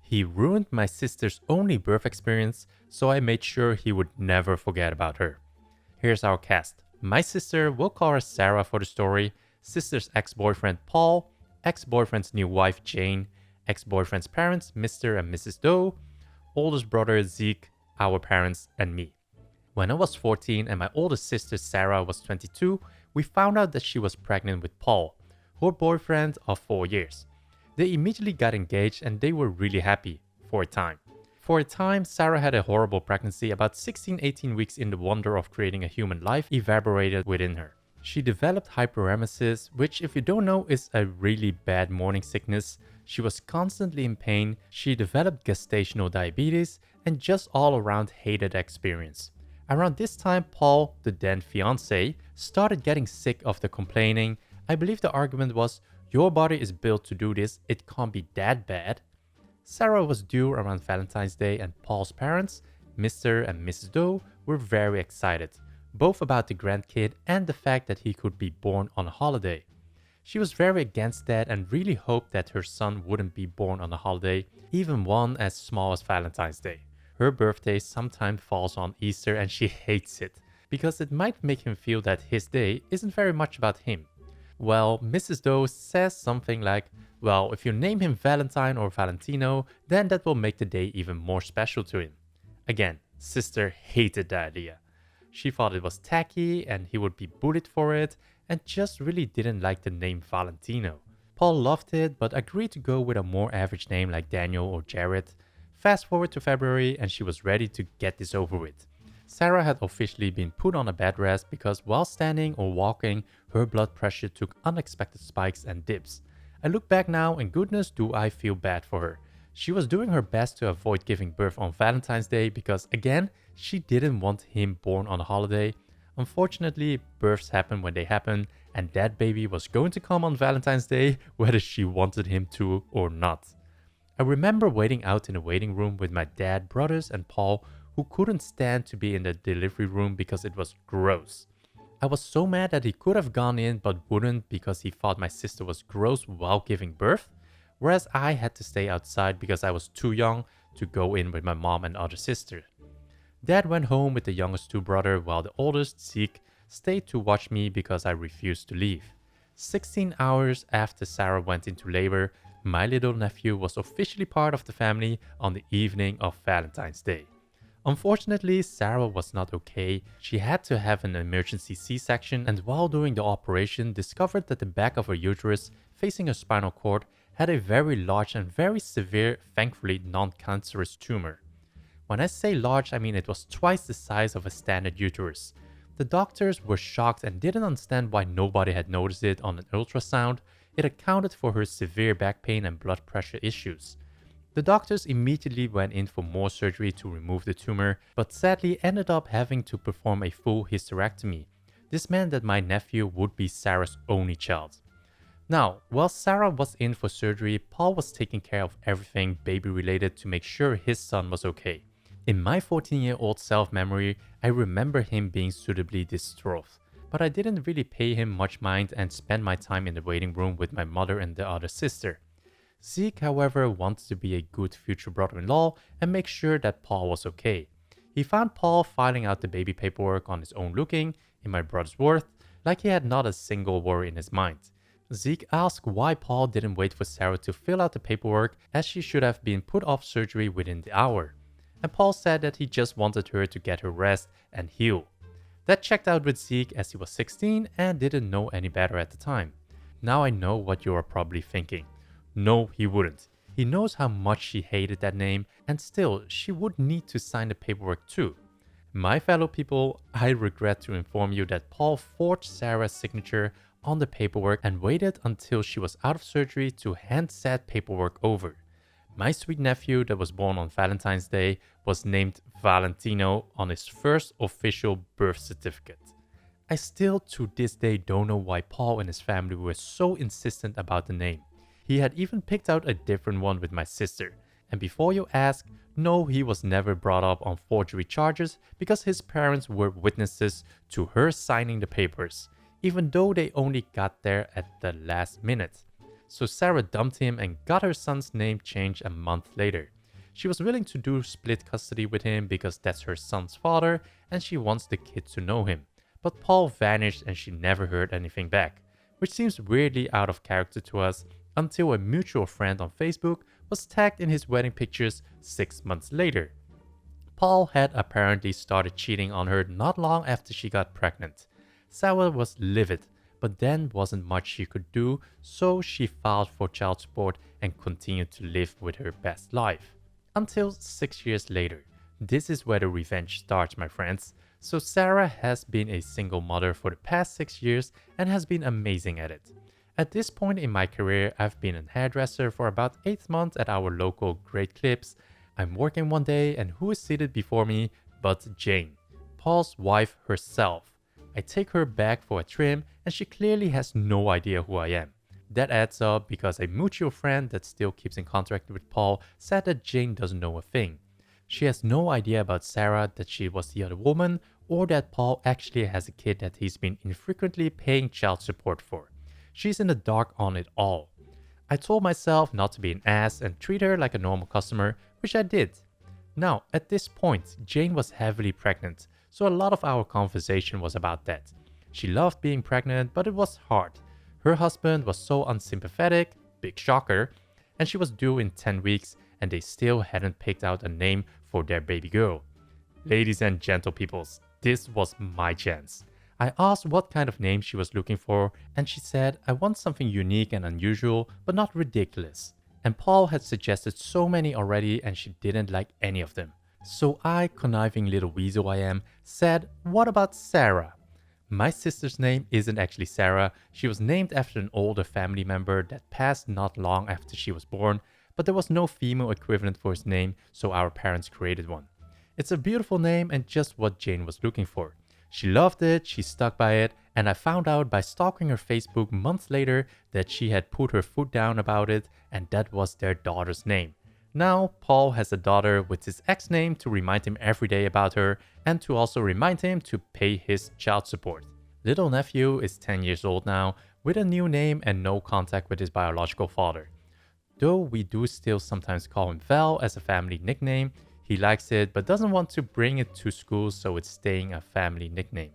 He ruined my sister's only birth experience, so I made sure he would never forget about her. Here's our cast. My sister, we'll call her Sarah for the story, sister's ex-boyfriend Paul, ex-boyfriend's new wife Jane, ex-boyfriend's parents Mr. and Mrs. Doe, oldest brother Zeke, our parents, and me. When I was 14 and my oldest sister Sarah was 22, we found out that she was pregnant with Paul, her boyfriend of 4 years. They immediately got engaged and they were really happy, for a time. For a time, Sarah had a horrible pregnancy. About 16-18 weeks in, the wonder of creating a human life evaporated within her. She developed hyperemesis, which if you don't know is a really bad morning sickness. She was constantly in pain, she developed gestational diabetes, and just all around hated the experience. Around this time, Paul, the then fiancé, started getting sick of the complaining. I believe the argument was, your body is built to do this, it can't be that bad. Sarah was due around Valentine's Day and Paul's parents, Mr. and Mrs. Doe, were very excited, both about the grandkid and the fact that he could be born on a holiday. She was very against that and really hoped that her son wouldn't be born on a holiday, even one as small as Valentine's Day. Her birthday sometimes falls on Easter and she hates it, because it might make him feel that his day isn't very much about him. Well, Mrs. Doe says something like, well, if you name him Valentine or Valentino, then that will make the day even more special to him. Again, sister hated the idea. She thought it was tacky and he would be bullied for it, and just really didn't like the name Valentino. Paul loved it, but agreed to go with a more average name like Daniel or Jared. Fast forward to February and she was ready to get this over with. Sarah had officially been put on a bed rest because while standing or walking, her blood pressure took unexpected spikes and dips. I look back now and goodness do I feel bad for her. She was doing her best to avoid giving birth on Valentine's Day because again, she didn't want him born on a holiday. Unfortunately, births happen when they happen, and that baby was going to come on Valentine's Day whether she wanted him to or not. I remember waiting out in the waiting room with my dad, brothers and Paul, who couldn't stand to be in the delivery room because it was gross. I was so mad that he could have gone in but wouldn't because he thought my sister was gross while giving birth, whereas I had to stay outside because I was too young to go in with my mom and other sister. Dad went home with the youngest two brothers while the oldest, Zeke, stayed to watch me because I refused to leave. 16 hours after Sarah went into labor, my little nephew was officially part of the family on the evening of Valentine's Day. Unfortunately, Sarah was not okay. She had to have an emergency C-section and while doing the operation discovered that the back of her uterus facing her spinal cord had a very large and very severe, thankfully non-cancerous tumor. When I say large, I mean it was twice the size of a standard uterus. The doctors were shocked and didn't understand why nobody had noticed it on an ultrasound. It accounted for her severe back pain and blood pressure issues. The doctors immediately went in for more surgery to remove the tumor, but sadly ended up having to perform a full hysterectomy. This meant that my nephew would be Sarah's only child. Now, while Sarah was in for surgery, Paul was taking care of everything baby related to make sure his son was okay. In my 14-year-old self-memory, I remember him being suitably distraught, but I didn't really pay him much mind and spent my time in the waiting room with my mother and the other sister. Zeke, however, wanted to be a good future brother-in-law and make sure that Paul was okay. He found Paul filing out the baby paperwork on his own looking, in my brother's words, like he had not a single worry in his mind. Zeke asked why Paul didn't wait for Sarah to fill out the paperwork as she should have been put off surgery within the hour. And Paul said that he just wanted her to get her rest and heal. That checked out with Zeke as he was 16 and didn't know any better at the time. Now I know what you are probably thinking. No, he wouldn't. He knows how much she hated that name, and still, she would need to sign the paperwork too. My fellow people, I regret to inform you that Paul forged Sarah's signature on the paperwork and waited until she was out of surgery to hand said paperwork over. My sweet nephew that was born on Valentine's Day was named Valentino on his first official birth certificate. I still to this day don't know why Paul and his family were so insistent about the name. He had even picked out a different one with my sister. And before you ask, no, he was never brought up on forgery charges because his parents were witnesses to her signing the papers, even though they only got there at the last minute. So Sarah dumped him and got her son's name changed a month later. She was willing to do split custody with him because that's her son's father and she wants the kid to know him. But Paul vanished and she never heard anything back, which seems weirdly out of character to us until a mutual friend on Facebook was tagged in his wedding pictures 6 months later. Paul had apparently started cheating on her not long after she got pregnant. Sarah was livid, but then wasn't much she could do, so she filed for child support and continued to live with her best life. Until 6 years later. This is where the revenge starts, my friends. So Sarah has been a single mother for the past 6 years and has been amazing at it. At this point in my career, I've been a hairdresser for about 8 months at our local Great Clips. I'm working one day and who is seated before me but Jane, Paul's wife herself. I take her back for a trim and she clearly has no idea who I am. That adds up because a mutual friend that still keeps in contact with Paul said that Jane doesn't know a thing. She has no idea about Sarah, that she was the other woman, or that Paul actually has a kid that he's been infrequently paying child support for. She's in the dark on it all. I told myself not to be an ass and treat her like a normal customer, which I did. Now, at this point, Jane was heavily pregnant, so a lot of our conversation was about that. She loved being pregnant, but it was hard. Her husband was so unsympathetic, big shocker, and she was due in 10 weeks and they still hadn't picked out a name for their baby girl. Ladies and gentle peoples, this was my chance. I asked what kind of name she was looking for and she said, I want something unique and unusual but not ridiculous. And Paul had suggested so many already and she didn't like any of them. So I, conniving little weasel I am, said, what about Sarah? My sister's name isn't actually Sarah. She was named after an older family member that passed not long after she was born, but there was no female equivalent for his name, so our parents created one. It's a beautiful name and just what Jane was looking for. She loved it, she stuck by it, and I found out by stalking her Facebook months later that she had put her foot down about it, and that was their daughter's name. Now, Paul has a daughter with his ex name to remind him every day about her and to also remind him to pay his child support. Little nephew is 10 years old now with a new name and no contact with his biological father. Though we do still sometimes call him Val as a family nickname, he likes it but doesn't want to bring it to school, so it's staying a family nickname.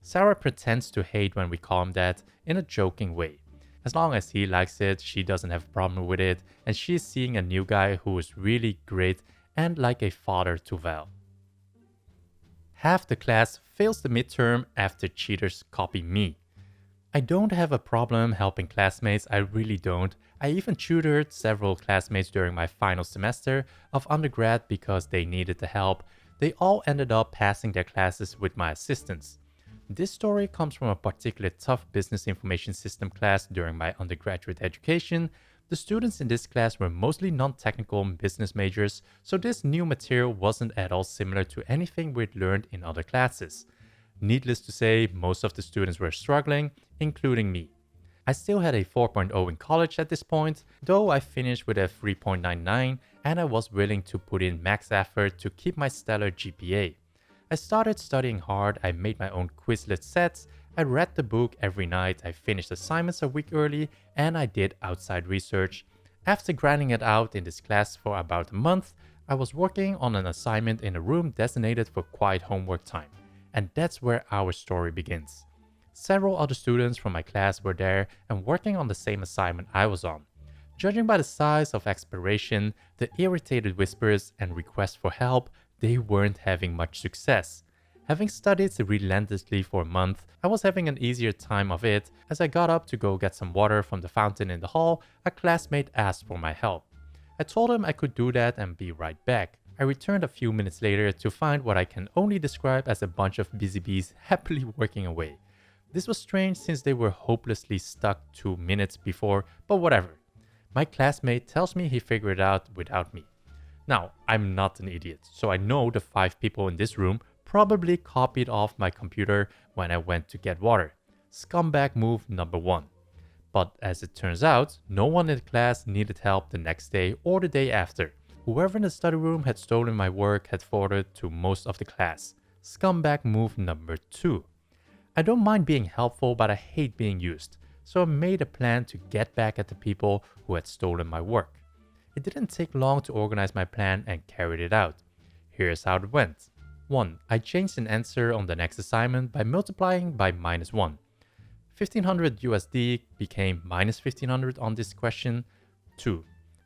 Sarah pretends to hate when we call him that in a joking way. As long as he likes it, she doesn't have a problem with it, and she's seeing a new guy who is really great and like a father to Val. Half the class fails the midterm after cheaters copy me. I don't have a problem helping classmates, I really don't. I even tutored several classmates during my final semester of undergrad because they needed the help. They all ended up passing their classes with my assistance. This story comes from a particularly tough business information system class during my undergraduate education. The students in this class were mostly non-technical business majors, so this new material wasn't at all similar to anything we'd learned in other classes. Needless to say, most of the students were struggling, including me. I still had a 4.0 in college at this point, though I finished with a 3.99 and I was willing to put in max effort to keep my stellar GPA. I started studying hard, I made my own Quizlet sets, I read the book every night, I finished assignments a week early, and I did outside research. After grinding it out in this class for about a month, I was working on an assignment in a room designated for quiet homework time. And that's where our story begins. Several other students from my class were there and working on the same assignment I was on. Judging by the size of expiration, the irritated whispers and requests for help, they weren't having much success. Having studied relentlessly for a month, I was having an easier time of it. As I got up to go get some water from the fountain in the hall, a classmate asked for my help. I told him I could do that and be right back. I returned a few minutes later to find what I can only describe as a bunch of busy bees happily working away. This was strange since they were hopelessly stuck 2 minutes before, but whatever. My classmate tells me he figured it out without me. Now, I'm not an idiot, so I know the 5 people in this room probably copied off my computer when I went to get water. Scumbag move number 1. But as it turns out, no one in the class needed help the next day or the day after. Whoever in the study room had stolen my work had forwarded to most of the class. Scumbag move number 2. I don't mind being helpful, but I hate being used. So I made a plan to get back at the people who had stolen my work. It didn't take long to organize my plan and carried it out. Here's how it went. 1. I changed an answer on the next assignment by multiplying by -1. 1500 USD became -1500 on this question. 2.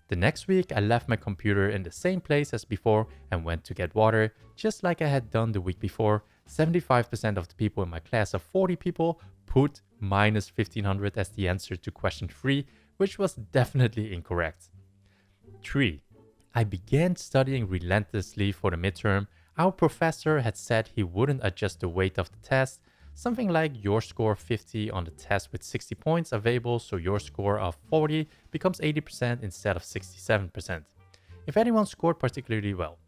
The next week, I left my computer in the same place as before and went to get water, just like I had done the week before. 75% of the people in my class of 40 people put -1500 as the answer to question 3, which was definitely incorrect. 3. I began studying relentlessly for the midterm. Our professor had said he wouldn't adjust the weight of the test, something like your score 50 on the test with 60 points available, so your score of 40 becomes 80% instead of 67%. If anyone scored particularly well.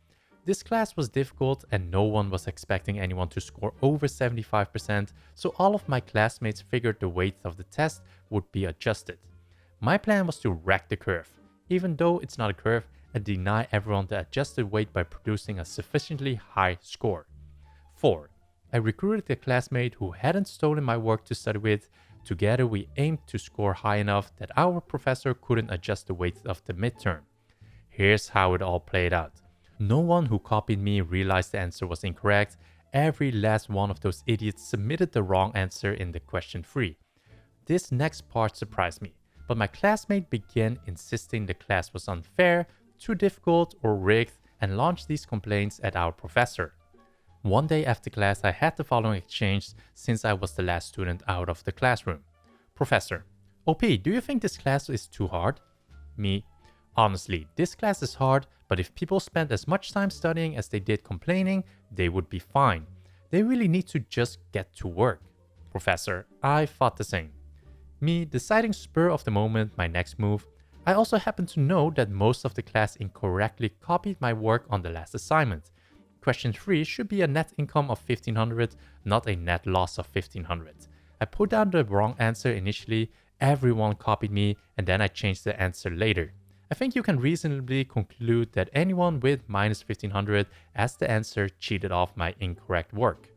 This class was difficult and no one was expecting anyone to score over 75%, so all of my classmates figured the weight of the test would be adjusted. My plan was to wreck the curve, even though it's not a curve, and deny everyone the adjusted weight by producing a sufficiently high score. 4. I recruited a classmate who hadn't stolen my work to study with. Together we aimed to score high enough that our professor couldn't adjust the weight of the midterm. Here's how it all played out. No one who copied me realized the answer was incorrect. Every last one of those idiots submitted the wrong answer in the question 3. This next part surprised me, but my classmate began insisting the class was unfair, too difficult, or rigged, and launched these complaints at our professor. One day after class, I had the following exchange since I was the last student out of the classroom. Professor: OP, do you think this class is too hard? Me: honestly, this class is hard, but if people spent as much time studying as they did complaining, they would be fine. They really need to just get to work. Professor: I thought the same. Me, deciding spur of the moment my next move. I also happen to know that most of the class incorrectly copied my work on the last assignment. Question 3 should be a net income of 1500, not a net loss of 1500. I put down the wrong answer initially, everyone copied me, and then I changed the answer later. I think you can reasonably conclude that anyone with -1500 as the answer cheated off my incorrect work.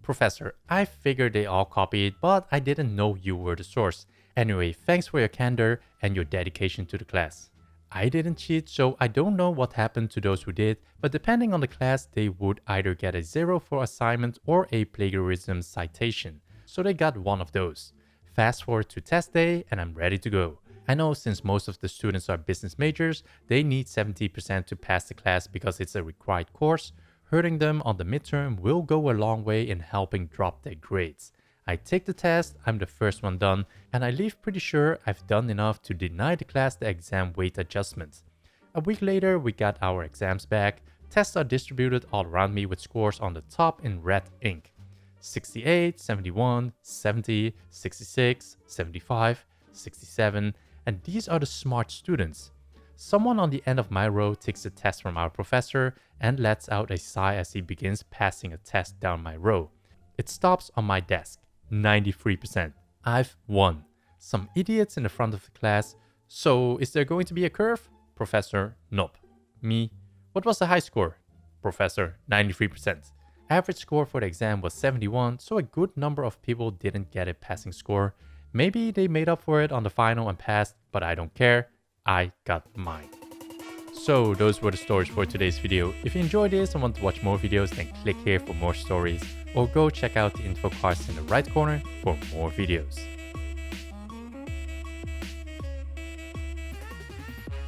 Professor: I figured they all copied, but I didn't know you were the source. Anyway, thanks for your candor and your dedication to the class. I didn't cheat, so I don't know what happened to those who did, but depending on the class, they would either get a 0 for assignment or a plagiarism citation. So they got one of those. Fast forward to test day and I'm ready to go. I know since most of the students are business majors, they need 70% to pass the class because it's a required course. Hurting them on the midterm will go a long way in helping drop their grades. I take the test, I'm the first one done, and I leave pretty sure I've done enough to deny the class the exam weight adjustment. A week later, we got our exams back. Tests are distributed all around me with scores on the top in red ink. 68, 71, 70, 66, 75, 67, and these are the smart students. Someone on the end of my row takes the test from our professor and lets out a sigh as he begins passing a test down my row. It stops on my desk. 93%. I've won. Some idiots in the front of the class. So, is there going to be a curve? Professor: nope. Me: what was the high score? Professor: 93%. Average score for the exam was 71, so a good number of people didn't get a passing score. Maybe they made up for it on the final and passed, but I don't care. I got mine. So those were the stories for today's video. If you enjoyed this and want to watch more videos, then click here for more stories, or go check out the info cards in the right corner for more videos.